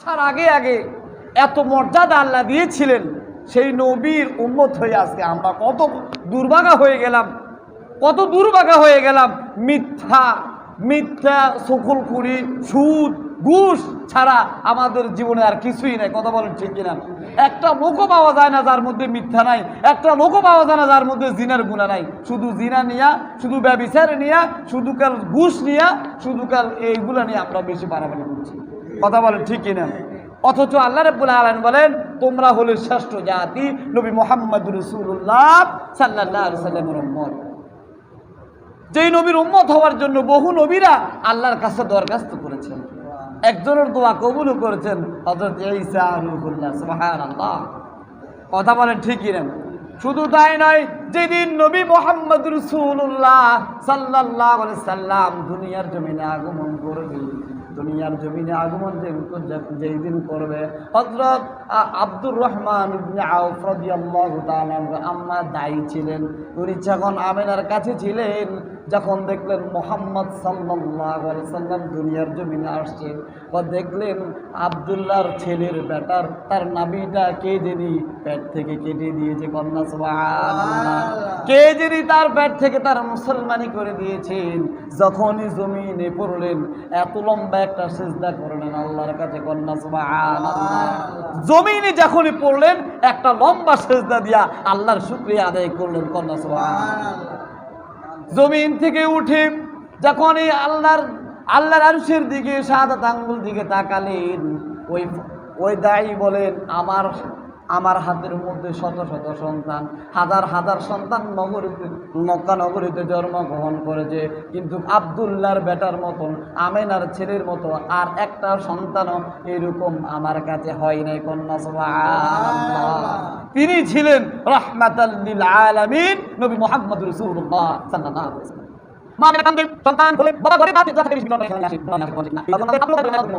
তার আগে আগে এত মর্যাদা আল্লাহ দিয়েছিলেন, সেই নবীর উম্মত হয়ে আজকে আমরা কত দুর্ভাগা হয়ে গেলাম, কত দুর্ভাগা হয়ে গেলাম। মিথ্যা সকলকুড়ি, সুদ, ঘুষ ছাড়া আমাদের জীবনে আর কিছুই নাই। কথা বলেন ঠিক কিনা? একটা লোকও পাওয়া যায় না যার মধ্যে মিথ্যা নাই, একটা লোকও পাওয়া যায় না যার মধ্যে জিনার গুণা নাই। শুধু জিনা নিয়া, শুধু ব্যভিচার নিয়া, শুধু কাল ঘুষ নিয়া, শুধু কাল এইগুলা নিয়ে আমরা বেশি বাড়াবাড়ি করছি। কথা বলেন ঠিক কিনা? অথচ আল্লাহ রাব্বুল আলামিন বলেন, তোমরা হলে শ্রেষ্ঠ জাতি, নবী মুহাম্মদ রাসূলুল্লাহ সাল্লাল্লাহু আলাইহি ওয়াসাল্লামের উম্মত। যেই নবীর উম্মত হওয়ার জন্য বহু নবীরা আল্লাহর কাছে দরখাস্ত করেছেন, একজনের দোয়া কবুলও করেছেন, হযরত ঈসা রূহুল্লাহ। সুবহানাল্লাহ। কথা বলেন ঠিক কিনা? শুধু তাই নয়, যেদিন নবী মুহাম্মদ রাসূলুল্লাহ সাল্লাল্লাহু আলাইহি সাল্লাম দুনিয়ার জমিনে আগমন করবে, দুনিয়ার জমিনে আগমন যেই দিন করবে, হযরত আব্দুর রহমান ইবনে আউফ রাদিয়াল্লাহু তাআলা আম্মা দায়ী ছিলেন, উনি যখন আমিনার কাছে ছিলেন, যখন দেখলেন মুহাম্মদ সাল্লাল্লাহু আলাইহি সাল্লাম দুনিয়ার জমিনে আসছে, ও দেখলেন আব্দুল্লাহর ছেলের বেটার তার নাভিটা কে জানি পেট থেকে কেটে দিয়েছে। কন্যা সুবহানাল্লাহ। কে জানি তার পেট থেকে তার মুসলমানি করে দিয়েছেন। যখনই জমিনে পড়লেন, এত লম্বা একটা সিজদা করলেন আল্লাহর কাছে। কন্যা সুবহানাল্লাহ। জমিনে যখনই পড়লেন, একটা লম্বা সিজদা দিয়া আল্লাহর শুকরিয়া আদায় করলেন। কন্যা সুবহানাল্লাহ। জমিন থেকে উঠে যখন এই আল্লাহর আরশের দিকে শাহাদাত আঙ্গুল দিকে তাকালেন, ওই দায়ী বলেন, আমার হাতের মধ্যে শত শত সন্তান, হাজার হাজার সন্তান মক্কা নগরীতে জন্মগ্রহণ করেছে, কিন্তু আব্দুল্লাহর বেটার মতন, আমেনার ছেলের মতো আর একটা সন্তানও এরকম আমার কাছে হয় নাই। কন্যা সুবহানাল্লাহ। তিনি ছিলেন রাহমাতাল লিল আলামিন, নবী মুহাম্মদ রাসূলুল্লাহ সাল্লাল্লাহু আলাইহি ওয়াসাল্লাম। মা মেয়ের কান্দে সন্তান বলে বাবা ঘরে বাতি যাতে বেশি বিনোদন এখানে আসে না করে না এই জন্য আপলোড করে না আমি